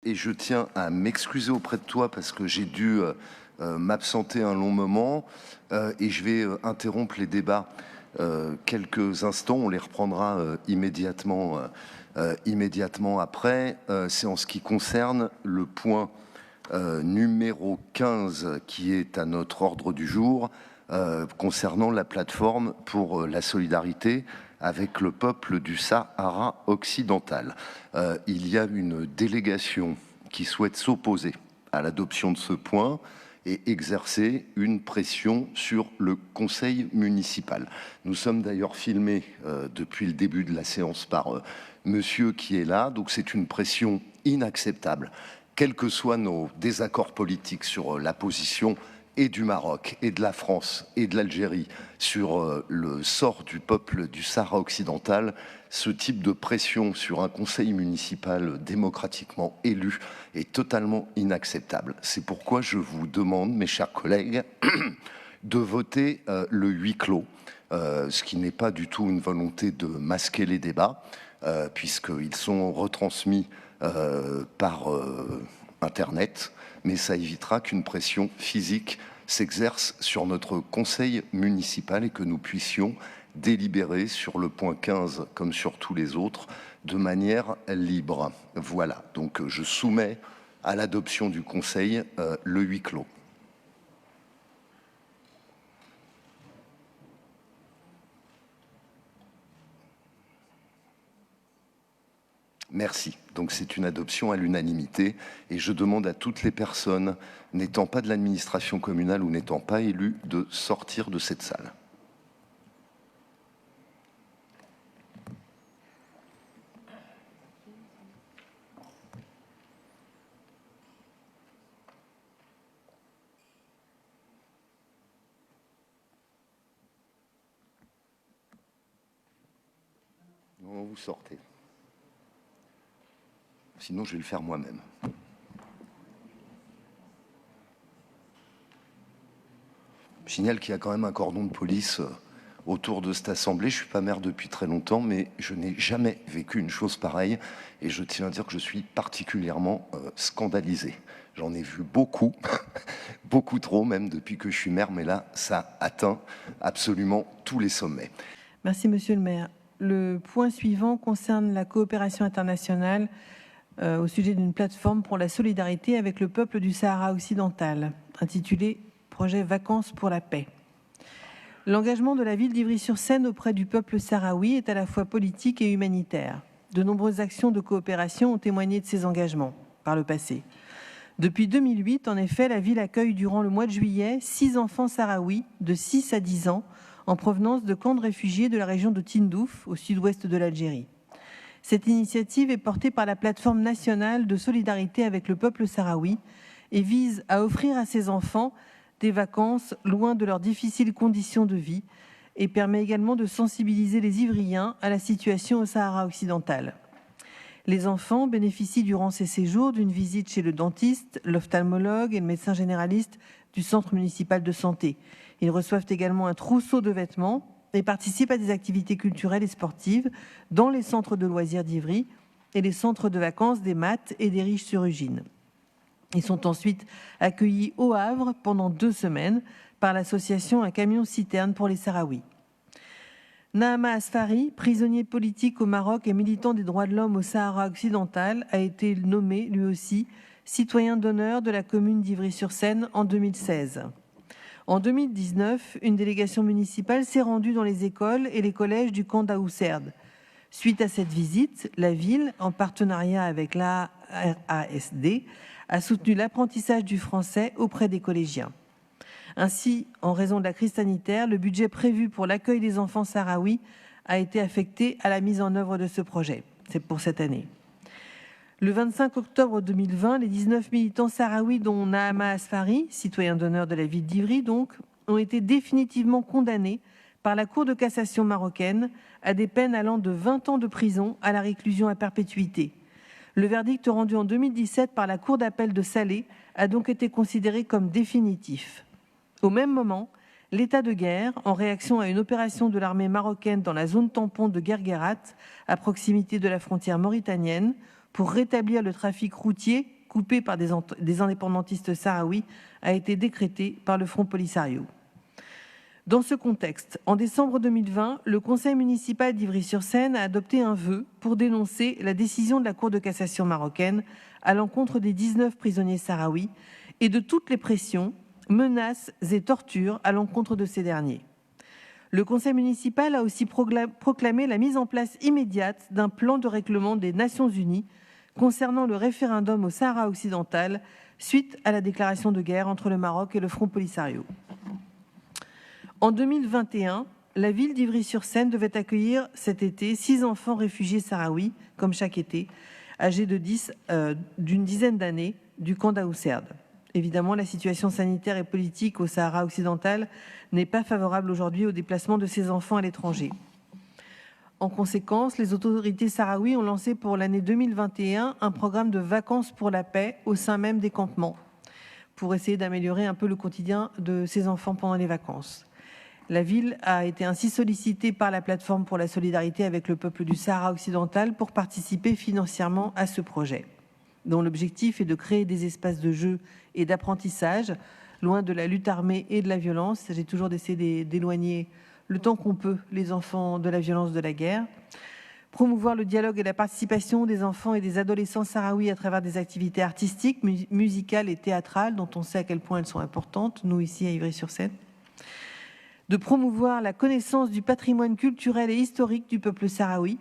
Et je tiens à m'excuser auprès de toi parce que j'ai dû m'absenter un long moment et je vais interrompre les débats quelques instants. On les reprendra immédiatement après. C'est en ce qui concerne le point numéro 15 qui est à notre ordre du jour concernant la plateforme pour la solidarité avec le peuple du Sahara occidental. Il y a une délégation qui souhaite s'opposer à l'adoption de ce point et exercer une pression sur le conseil municipal. Nous sommes d'ailleurs filmés depuis le début de la séance par monsieur qui est là, donc c'est une pression inacceptable, quels que soient nos désaccords politiques sur la position et du Maroc, et de la France, et de l'Algérie, sur le sort du peuple du Sahara occidental. Ce type de pression sur un conseil municipal démocratiquement élu est totalement inacceptable. C'est pourquoi je vous demande, mes chers collègues, de voter le huis clos, ce qui n'est pas du tout une volonté de masquer les débats, puisqu'ils sont retransmis par Internet, mais ça évitera qu'une pression physique s'exerce sur notre conseil municipal et que nous puissions délibérer sur le point 15 comme sur tous les autres de manière libre. Voilà, donc je soumets à l'adoption du conseil le huis clos. Merci. Donc c'est une adoption à l'unanimité et je demande à toutes les personnes n'étant pas de l'administration communale ou n'étant pas élues de sortir de cette salle. Non, vous sortez. Sinon, je vais le faire moi-même. Je signale qu'il y a quand même un cordon de police autour de cette assemblée. Je ne suis pas maire depuis très longtemps, mais je n'ai jamais vécu une chose pareille. Et je tiens à dire que je suis particulièrement scandalisé. J'en ai vu beaucoup, beaucoup trop même depuis que je suis maire, mais là, ça atteint absolument tous les sommets. Merci, monsieur le maire. Le point suivant concerne la coopération internationale au sujet d'une plateforme pour la solidarité avec le peuple du Sahara occidental, intitulée « Projet Vacances pour la paix ». L'engagement de la ville d'Ivry-sur-Seine auprès du peuple sahraoui est à la fois politique et humanitaire. De nombreuses actions de coopération ont témoigné de ces engagements par le passé. Depuis 2008, en effet, la ville accueille durant le mois de juillet 6 enfants sahraouis de 6 à 10 ans en provenance de camps de réfugiés de la région de Tindouf, au sud-ouest de l'Algérie. Cette initiative est portée par la plateforme nationale de solidarité avec le peuple sahraoui et vise à offrir à ces enfants des vacances loin de leurs difficiles conditions de vie et permet également de sensibiliser les Ivriens à la situation au Sahara occidental. Les enfants bénéficient durant ces séjours d'une visite chez le dentiste, l'ophtalmologue et le médecin généraliste du centre municipal de santé. Ils reçoivent également un trousseau de vêtements et participent à des activités culturelles et sportives dans les centres de loisirs d'Ivry et les centres de vacances des Mattes et des Riches-sur-Ugine. Ils sont ensuite accueillis au Havre pendant 2 semaines par l'association Un camion citerne pour les Sahraouis. Nahama Asfari, prisonnier politique au Maroc et militant des droits de l'homme au Sahara occidental, a été nommé lui aussi citoyen d'honneur de la commune d'Ivry-sur-Seine en 2016. En 2019, une délégation municipale s'est rendue dans les écoles et les collèges du camp d'Aousserd. Suite à cette visite, la ville, en partenariat avec l'ARASD, a soutenu l'apprentissage du français auprès des collégiens. Ainsi, en raison de la crise sanitaire, le budget prévu pour l'accueil des enfants sahraouis a été affecté à la mise en œuvre de ce projet. C'est pour cette année. Le 25 octobre 2020, les 19 militants sahraouis, dont Nahama Asfari, citoyen d'honneur de la ville d'Ivry donc, ont été définitivement condamnés par la Cour de cassation marocaine à des peines allant de 20 ans de prison à la réclusion à perpétuité. Le verdict rendu en 2017 par la Cour d'appel de Salé a donc été considéré comme définitif. Au même moment, l'état de guerre, en réaction à une opération de l'armée marocaine dans la zone tampon de Guerguerat, à proximité de la frontière mauritanienne, pour rétablir le trafic routier coupé par des indépendantistes sahraouis a été décrété par le Front Polisario. Dans ce contexte, en décembre 2020, le conseil municipal d'Ivry-sur-Seine a adopté un vœu pour dénoncer la décision de la Cour de cassation marocaine à l'encontre des 19 prisonniers sahraouis et de toutes les pressions, menaces et tortures à l'encontre de ces derniers. Le conseil municipal a aussi proclamé la mise en place immédiate d'un plan de règlement des Nations Unies concernant le référendum au Sahara occidental suite à la déclaration de guerre entre le Maroc et le Front Polisario. En 2021, la ville d'Ivry-sur-Seine devait accueillir cet été 6 enfants réfugiés sahraouis, comme chaque été, âgés d'une dizaine d'années, du camp d'Aousserd. Évidemment, la situation sanitaire et politique au Sahara occidental n'est pas favorable aujourd'hui au déplacement de ces enfants à l'étranger. En conséquence, les autorités sahraouies ont lancé pour l'année 2021 un programme de vacances pour la paix au sein même des campements, pour essayer d'améliorer un peu le quotidien de ces enfants pendant les vacances. La ville a été ainsi sollicitée par la plateforme pour la solidarité avec le peuple du Sahara occidental pour participer financièrement à ce projet, dont l'objectif est de créer des espaces de jeu et d'apprentissage, loin de la lutte armée et de la violence. J'ai toujours d'essayer d'éloigner le temps qu'on peut les enfants de la violence de la guerre. Promouvoir le dialogue et la participation des enfants et des adolescents sahraouis à travers des activités artistiques, musicales et théâtrales, dont on sait à quel point elles sont importantes, nous ici à Ivry-sur-Seine. De promouvoir la connaissance du patrimoine culturel et historique du peuple sahraoui,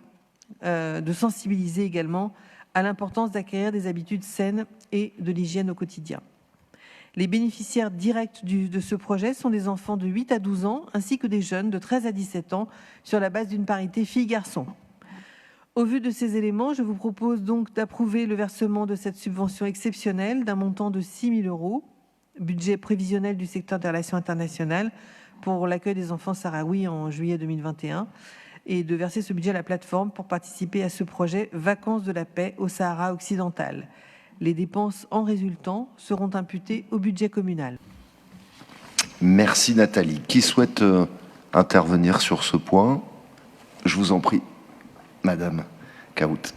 de sensibiliser également à l'importance d'acquérir des habitudes saines et de l'hygiène au quotidien. Les bénéficiaires directs de ce projet sont des enfants de 8 à 12 ans ainsi que des jeunes de 13 à 17 ans sur la base d'une parité filles-garçons. Au vu de ces éléments, je vous propose donc d'approuver le versement de cette subvention exceptionnelle d'un montant de 6 000 €, budget prévisionnel du secteur des relations internationales, pour l'accueil des enfants sahraouis en juillet 2021 et de verser ce budget à la plateforme pour participer à ce projet Vacances de la paix au Sahara occidental. Les dépenses en résultant seront imputées au budget communal. Merci Nathalie. Qui souhaite intervenir sur ce point? Je vous en prie, Madame Kaout.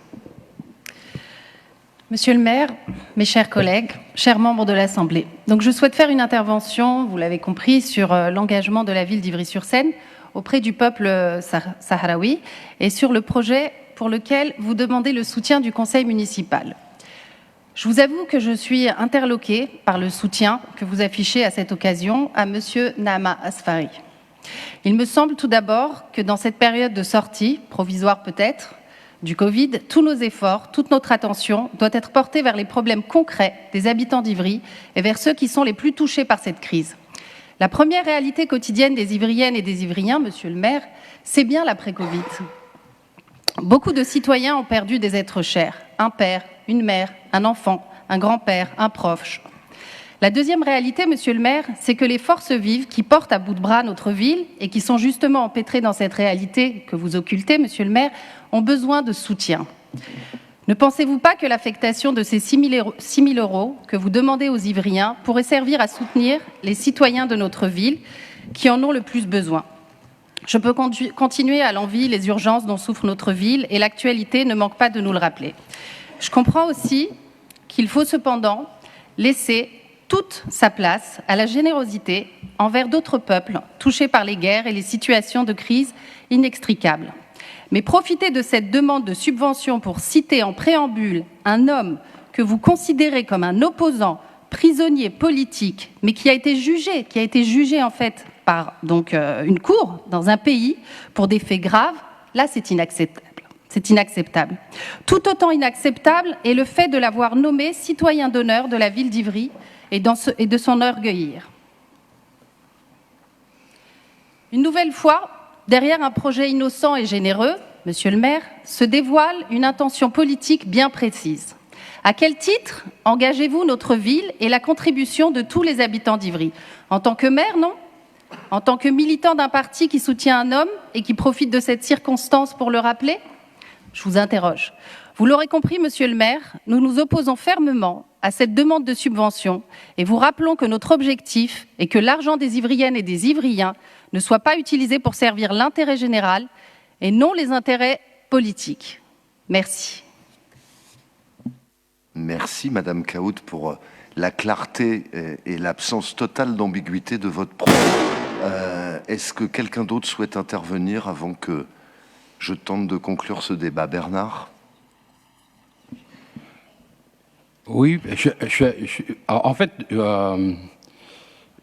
Monsieur le maire, mes chers collègues, chers membres de l'Assemblée, donc je souhaite faire une intervention, vous l'avez compris, sur l'engagement de la ville d'Ivry-sur-Seine auprès du peuple sahraoui et sur le projet pour lequel vous demandez le soutien du conseil municipal. Je vous avoue que je suis interloquée par le soutien que vous affichez à cette occasion à monsieur Naama Asfari. Il me semble tout d'abord que dans cette période de sortie, provisoire peut-être, du Covid, tous nos efforts, toute notre attention doit être portée vers les problèmes concrets des habitants d'Ivry et vers ceux qui sont les plus touchés par cette crise. La première réalité quotidienne des Ivriennes et des Ivriens, monsieur le maire, c'est bien l'après-Covid. Beaucoup de citoyens ont perdu des êtres chers, un père, une mère, un enfant, un grand-père, un proche. La deuxième réalité, monsieur le maire, c'est que les forces vives qui portent à bout de bras notre ville et qui sont justement empêtrées dans cette réalité que vous occultez, monsieur le maire, ont besoin de soutien. Ne pensez-vous pas que l'affectation de ces 6 000 € que vous demandez aux Ivriens pourrait servir à soutenir les citoyens de notre ville qui en ont le plus besoin? Je peux continuer à l'envi les urgences dont souffre notre ville et l'actualité ne manque pas de nous le rappeler. Je comprends aussi qu'il faut cependant laisser toute sa place à la générosité envers d'autres peuples touchés par les guerres et les situations de crise inextricables. Mais profiter de cette demande de subvention pour citer en préambule un homme que vous considérez comme un opposant, prisonnier politique, mais qui a été jugé en fait par une cour dans un pays pour des faits graves, là c'est inacceptable. C'est inacceptable. Tout autant inacceptable est le fait de l'avoir nommé citoyen d'honneur de la ville d'Ivry et de s'en orgueillir. Une nouvelle fois, derrière un projet innocent et généreux, monsieur le maire, se dévoile une intention politique bien précise. À quel titre engagez-vous notre ville et la contribution de tous les habitants d'Ivry? En tant que maire, non? En tant que militant d'un parti qui soutient un homme et qui profite de cette circonstance pour le rappeler? Je vous interroge. Vous l'aurez compris, monsieur le maire, nous nous opposons fermement à cette demande de subvention et vous rappelons que notre objectif est que l'argent des Ivriennes et des Ivriens ne soit pas utilisé pour servir l'intérêt général et non les intérêts politiques. Merci. Merci, Madame Caout, pour la clarté et l'absence totale d'ambiguïté de votre propos. Est-ce que quelqu'un d'autre souhaite intervenir avant que je tente de conclure ce débat? Bernard? Oui, en fait,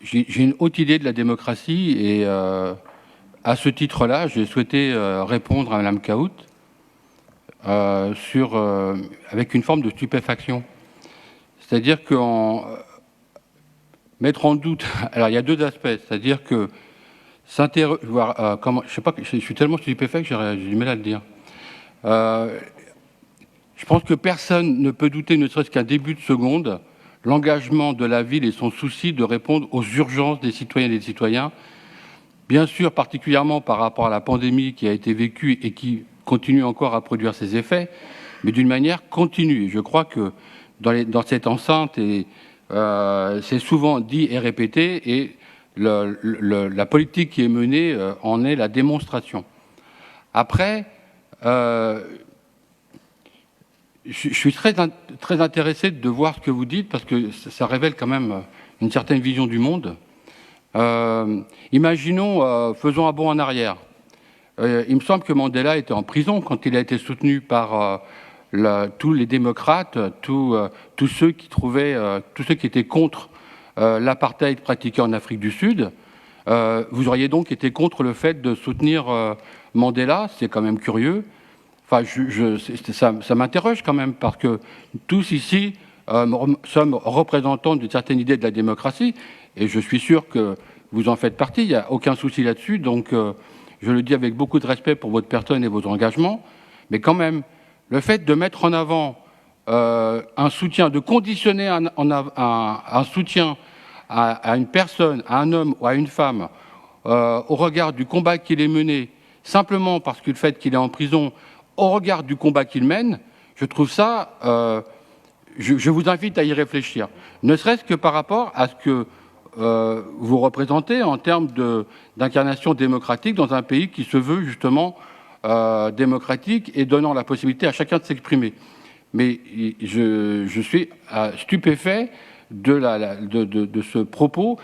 j'ai une haute idée de la démocratie et à ce titre-là, j'ai souhaité répondre à Mme Caout avec une forme de stupéfaction. C'est-à-dire que mettre en doute... Alors, il y a deux aspects. C'est-à-dire que je sais pas, je suis tellement stupéfait que j'ai du mal à le dire. Je pense que personne ne peut douter, ne serait-ce qu'un début de seconde, l'engagement de la ville et son souci de répondre aux urgences des citoyennes et des citoyens, bien sûr particulièrement par rapport à la pandémie qui a été vécue et qui continue encore à produire ses effets, mais d'une manière continue. Je crois que dans cette enceinte, c'est souvent dit et répété, et la politique qui est menée en est la démonstration. Après, je suis très intéressé de voir ce que vous dites, parce que ça révèle quand même une certaine vision du monde. Imaginons, faisons un bond en arrière. Il me semble que Mandela était en prison quand il a été soutenu par tous les démocrates, tous ceux qui étaient contre l'apartheid pratiqué en Afrique du Sud. Vous auriez donc été contre le fait de soutenir Mandela, c'est quand même curieux. Enfin, ça m'interroge quand même, parce que tous ici sommes représentants d'une certaine idée de la démocratie, et je suis sûr que vous en faites partie, il n'y a aucun souci là-dessus, donc je le dis avec beaucoup de respect pour votre personne et vos engagements, mais quand même, le fait de mettre en avant un soutien, de conditionner un soutien à une personne, à un homme ou à une femme, au regard du combat qu'il est mené, simplement parce que le fait qu'il est en prison, au regard du combat qu'il mène, je trouve ça... je vous invite à y réfléchir, ne serait-ce que par rapport à ce que vous représentez en termes d'incarnation démocratique dans un pays qui se veut justement démocratique et donnant la possibilité à chacun de s'exprimer. Mais je suis stupéfait de ce propos.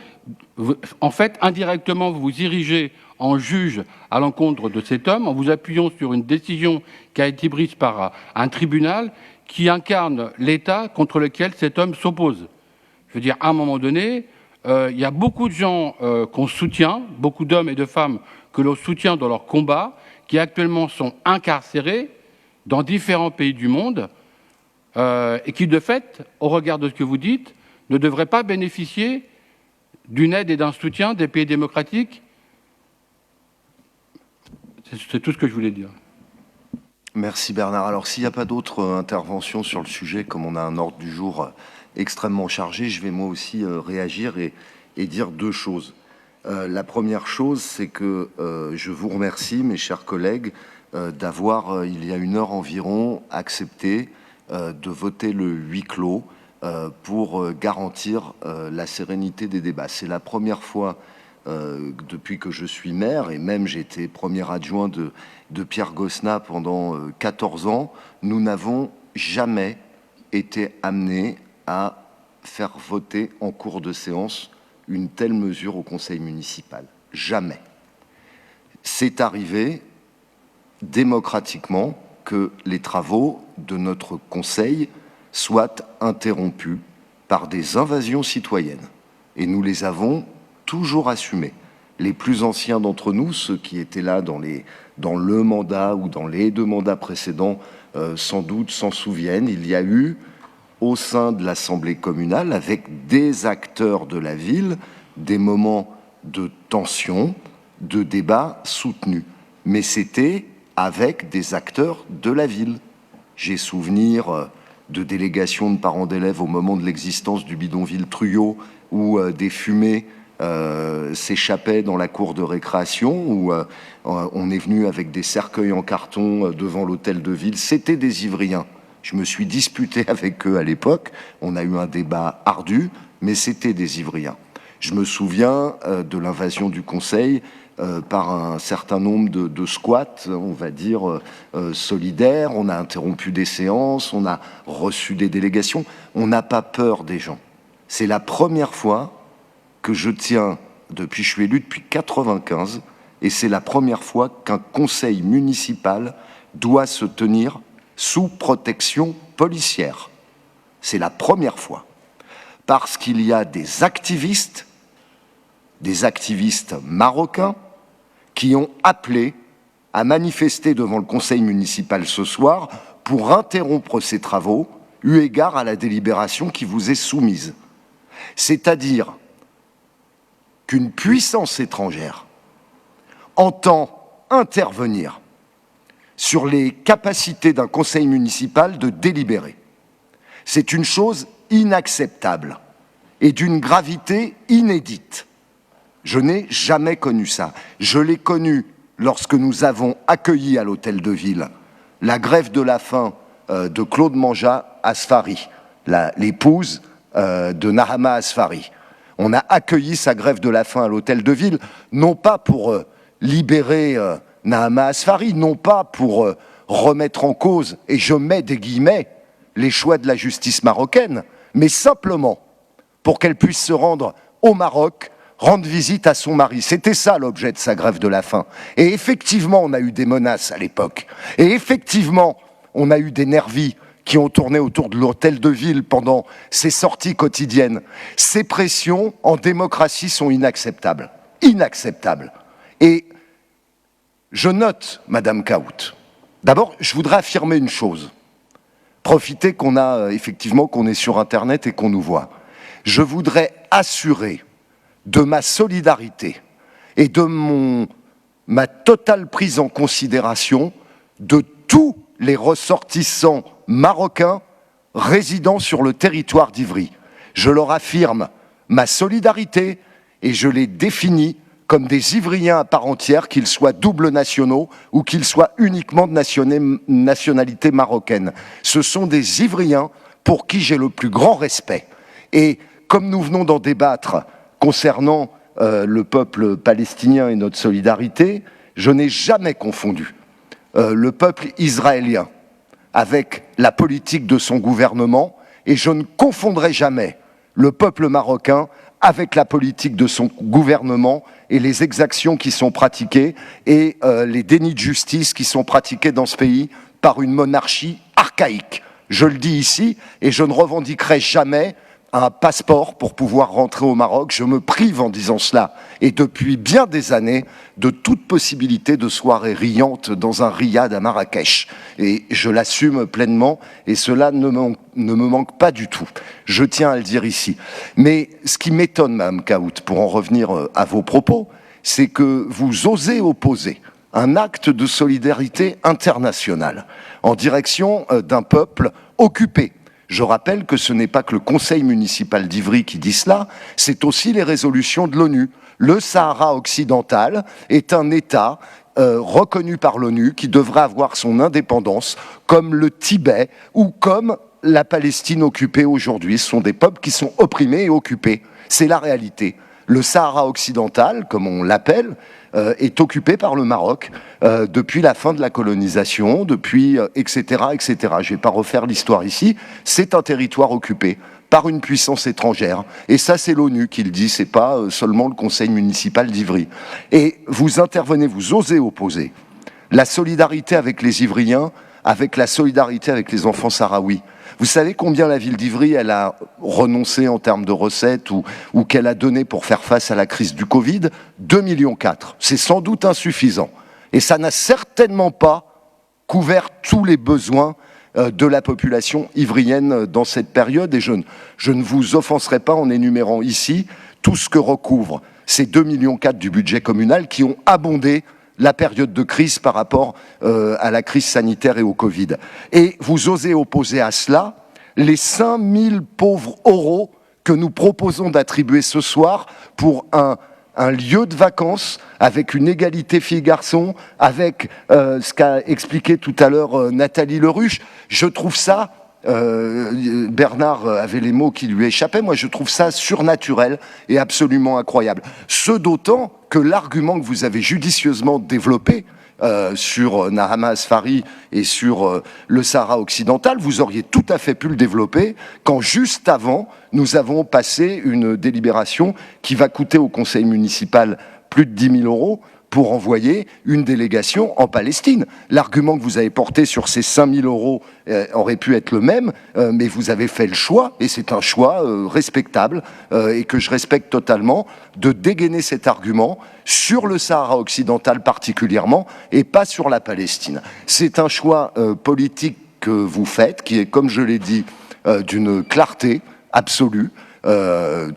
En fait, indirectement, vous vous érigez en juge à l'encontre de cet homme en vous appuyant sur une décision qui a été prise par un tribunal qui incarne l'État contre lequel cet homme s'oppose. Je veux dire, à un moment donné, il y a beaucoup de gens qu'on soutient, beaucoup d'hommes et de femmes que l'on soutient dans leur combat, qui actuellement sont incarcérés dans différents pays du monde et qui, de fait, au regard de ce que vous dites, ne devraient pas bénéficier d'une aide et d'un soutien des pays démocratiques. C'est tout ce que je voulais dire. Merci Bernard. Alors s'il n'y a pas d'autres interventions sur le sujet, comme on a un ordre du jour extrêmement chargé, je vais moi aussi réagir et dire deux choses. La première chose, c'est que je vous remercie, mes chers collègues, d'avoir, il y a une heure environ, accepté de voter le huis clos pour garantir la sérénité des débats. C'est la première fois depuis que je suis maire, et même j'ai été premier adjoint de Pierre Gosselin pendant 14 ans, nous n'avons jamais été amenés à faire voter en cours de séance une telle mesure au conseil municipal. Jamais. C'est arrivé démocratiquement que les travaux de notre conseil soient interrompus par des invasions citoyennes. Et nous les avons toujours assumées. Les plus anciens d'entre nous, ceux qui étaient là dans le mandat ou dans les deux mandats précédents, sans doute s'en souviennent, il y a eu au sein de l'Assemblée communale, avec des acteurs de la ville, des moments de tension, de débat soutenus. Mais c'était avec des acteurs de la ville. J'ai souvenir de délégations de parents d'élèves au moment de l'existence du bidonville Truyot, où des fumées s'échappaient dans la cour de récréation, où on est venu avec des cercueils en carton devant l'hôtel de ville. C'était des Ivriens. Je me suis disputé avec eux à l'époque. On a eu un débat ardu, mais c'était des Ivriens. Je me souviens de l'invasion du Conseil par un certain nombre de squats, on va dire, solidaires. On a interrompu des séances, on a reçu des délégations. On n'a pas peur des gens. C'est la première fois que je tiens, je suis élu depuis 1995, et c'est la première fois qu'un conseil municipal doit se tenir sous protection policière. C'est la première fois. Parce qu'il y a des activistes marocains, qui ont appelé à manifester devant le conseil municipal ce soir pour interrompre ces travaux, eu égard à la délibération qui vous est soumise. C'est-à-dire qu'une puissance étrangère entend intervenir sur les capacités d'un conseil municipal de délibérer. C'est une chose inacceptable et d'une gravité inédite. Je n'ai jamais connu ça. Je l'ai connu lorsque nous avons accueilli à l'Hôtel de Ville la grève de la faim de Claude Manja Asfari, l'épouse de Nahama Asfari. On a accueilli sa grève de la faim à l'Hôtel de Ville, non pas pour libérer Nahama Asfari, non pas pour remettre en cause, et je mets des guillemets, les choix de la justice marocaine, mais simplement pour qu'elle puisse se rendre au Maroc, rendre visite à son mari. C'était ça l'objet de sa grève de la faim. Et effectivement, on a eu des menaces à l'époque. Et effectivement, on a eu des nervis qui ont tourné autour de l'Hôtel de Ville pendant ces sorties quotidiennes. Ces pressions, en démocratie, sont inacceptables. Inacceptables. Et je note, Madame Kaout, d'abord, je voudrais affirmer une chose. Profitez qu'on est sur Internet et qu'on nous voit. Je voudrais assurer de ma solidarité et de ma totale prise en considération de tous les ressortissants marocains résidant sur le territoire d'Ivry. Je leur affirme ma solidarité et je les définis comme des Ivriens à part entière, qu'ils soient doubles nationaux ou qu'ils soient uniquement de nationalité marocaine. Ce sont des Ivriens pour qui j'ai le plus grand respect. Et comme nous venons d'en débattre concernant le peuple palestinien et notre solidarité, je n'ai jamais confondu le peuple israélien avec la politique de son gouvernement, et je ne confondrai jamais le peuple marocain avec la politique de son gouvernement et les exactions qui sont pratiquées et les dénis de justice qui sont pratiqués dans ce pays par une monarchie archaïque. Je le dis ici, et je ne revendiquerai jamais un passeport pour pouvoir rentrer au Maroc. Je me prive en disant cela, et depuis bien des années, de toute possibilité de soirée riante dans un riad à Marrakech. Et je l'assume pleinement, et cela ne me manque pas du tout. Je tiens à le dire ici. Mais ce qui m'étonne, Mme Kaout, pour en revenir à vos propos, c'est que vous osez opposer un acte de solidarité internationale en direction d'un peuple occupé. Je rappelle que ce n'est pas que le conseil municipal d'Ivry qui dit cela, c'est aussi les résolutions de l'ONU. Le Sahara occidental est un État reconnu par l'ONU qui devrait avoir son indépendance, comme le Tibet ou comme la Palestine occupée aujourd'hui. Ce sont des peuples qui sont opprimés et occupés. C'est la réalité. Le Sahara occidental, comme on l'appelle, est occupé par le Maroc depuis la fin de la colonisation, depuis etc. etc. Je ne vais pas refaire l'histoire ici. C'est un territoire occupé par une puissance étrangère. Et ça, c'est l'ONU qui le dit, c'est pas seulement le conseil municipal d'Ivry. Et vous intervenez, vous osez opposer la solidarité avec les Ivriens avec la solidarité avec les enfants sahraouis. Vous savez combien la ville d'Ivry, elle a renoncé en termes de recettes ou qu'elle a donné pour faire face à la crise du Covid? 2,4 millions. C'est sans doute insuffisant. Et ça n'a certainement pas couvert tous les besoins de la population ivrienne dans cette période. Et je ne vous offenserai pas en énumérant ici tout ce que recouvre ces 2,4 millions du budget communal qui ont abondé la période de crise par rapport à la crise sanitaire et au Covid. Et vous osez opposer à cela les 5 000 pauvres euros que nous proposons d'attribuer ce soir pour un lieu de vacances avec une égalité filles-garçons, avec ce qu'a expliqué tout à l'heure Nathalie Leruche. Je trouve ça, Bernard avait les mots qui lui échappaient, moi je trouve ça surnaturel et absolument incroyable. Ce d'autant que l'argument que vous avez judicieusement développé sur Nahama Asfari et sur le Sahara occidental, vous auriez tout à fait pu le développer quand juste avant, nous avons passé une délibération qui va coûter au conseil municipal plus de 10 000 € pour envoyer une délégation en Palestine. L'argument que vous avez porté sur ces 5 000 € aurait pu être le même, mais vous avez fait le choix, et c'est un choix respectable, et que je respecte totalement, de dégainer cet argument sur le Sahara occidental particulièrement, et pas sur la Palestine. C'est un choix politique que vous faites, qui est, comme je l'ai dit, d'une clarté absolue,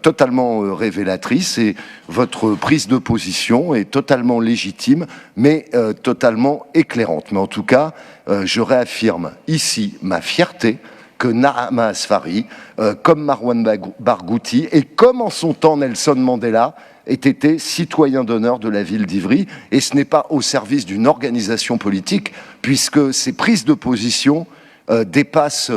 totalement révélatrice, et votre prise de position est totalement légitime, mais totalement éclairante. Mais en tout cas, je réaffirme ici ma fierté que Nahama Asfari, comme Marwan Barghouti, et comme en son temps Nelson Mandela, ait été citoyen d'honneur de la ville d'Ivry, et ce n'est pas au service d'une organisation politique, puisque ces prises de position dépassent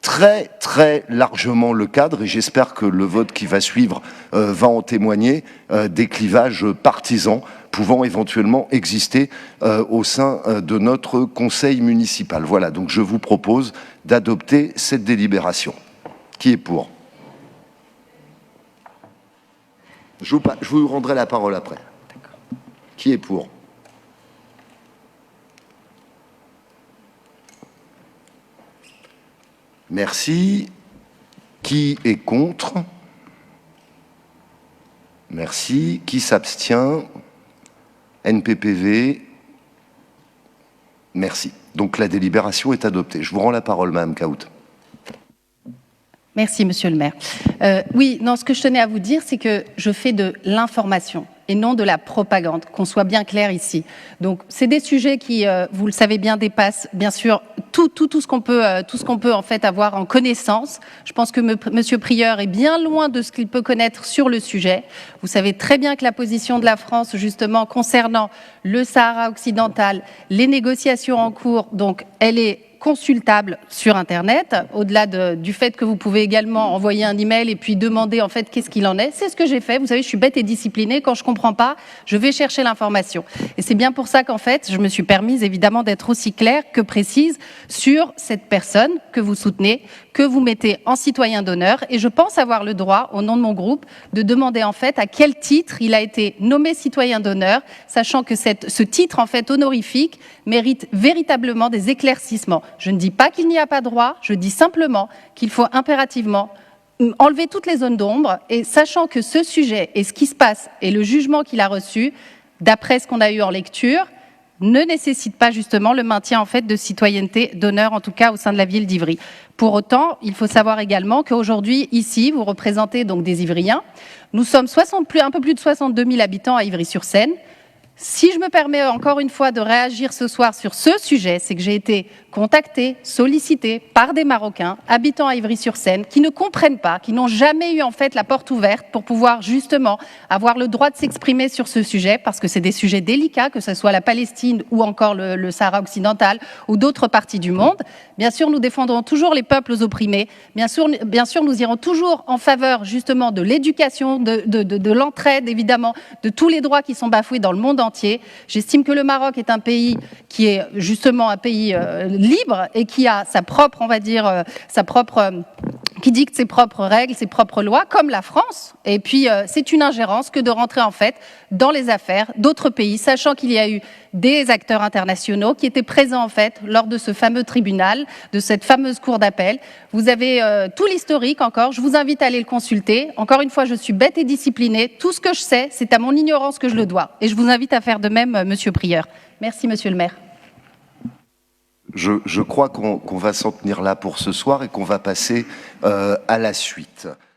très très largement le cadre, et j'espère que le vote qui va suivre va en témoigner, des clivages partisans pouvant éventuellement exister au sein de notre conseil municipal. Voilà, donc je vous propose d'adopter cette délibération. Qui est pour? Je vous rendrai la parole après. Qui est pour? Merci. Qui est contre? Merci. Qui s'abstient? NPPV. Merci. Donc la délibération est adoptée. Je vous rends la parole, Madame Kaout. Merci, Monsieur le maire. Oui, non, ce que je tenais à vous dire, c'est que je fais de l'information et non de la propagande, qu'on soit bien clair ici. Donc, c'est des sujets qui, vous le savez bien, dépassent, bien sûr, tout ce qu'on peut en fait avoir en connaissance. Je pense que Monsieur Prieur est bien loin de ce qu'il peut connaître sur le sujet. Vous savez très bien que la position de la France, justement, concernant le Sahara occidental, les négociations en cours, donc, elle est consultable sur Internet, au-delà du fait que vous pouvez également envoyer un email et puis demander en fait qu'est-ce qu'il en est. C'est ce que j'ai fait. Vous savez, je suis bête et disciplinée. Quand je comprends pas, je vais chercher l'information. Et c'est bien pour ça qu'en fait, je me suis permise évidemment d'être aussi claire que précise sur cette personne que vous soutenez, que vous mettez en citoyen d'honneur. Et je pense avoir le droit, au nom de mon groupe, de demander en fait à quel titre il a été nommé citoyen d'honneur, sachant que ce titre en fait honorifique mérite véritablement des éclaircissements. Je ne dis pas qu'il n'y a pas droit, je dis simplement qu'il faut impérativement enlever toutes les zones d'ombre, et sachant que ce sujet et ce qui se passe et le jugement qu'il a reçu, d'après ce qu'on a eu en lecture, ne nécessite pas justement le maintien en fait de citoyenneté d'honneur, en tout cas au sein de la ville d'Ivry. Pour autant, il faut savoir également qu'aujourd'hui, ici, vous représentez donc des Ivriens. Nous sommes un peu plus de 62 000 habitants à Ivry-sur-Seine. Si je me permets encore une fois de réagir ce soir sur ce sujet, c'est que j'ai été contactée, sollicitée par des Marocains habitant à Ivry-sur-Seine qui ne comprennent pas, qui n'ont jamais eu en fait la porte ouverte pour pouvoir justement avoir le droit de s'exprimer sur ce sujet, parce que c'est des sujets délicats, que ce soit la Palestine ou encore le Sahara occidental ou d'autres parties du monde. Bien sûr, nous défendrons toujours les peuples opprimés. Bien sûr, nous irons toujours en faveur justement de l'éducation, de l'entraide, évidemment, de tous les droits qui sont bafoués dans le monde entier. J'estime que le Maroc est un pays qui est justement un pays libre et qui a sa propre, on va dire, qui dicte ses propres règles, ses propres lois, comme la France. Et puis, c'est une ingérence que de rentrer en fait dans les affaires d'autres pays, sachant qu'il y a eu des acteurs internationaux qui étaient présents en fait lors de ce fameux tribunal, de cette fameuse cour d'appel. Vous avez tout l'historique encore, je vous invite à aller le consulter. Encore une fois, je suis bête et disciplinée. Tout ce que je sais, c'est à mon ignorance que je le dois. Et je vous invite à faire de même, Monsieur Prieur. Merci, Monsieur le maire. Je crois qu'on va s'en tenir là pour ce soir et qu'on va passer à la suite.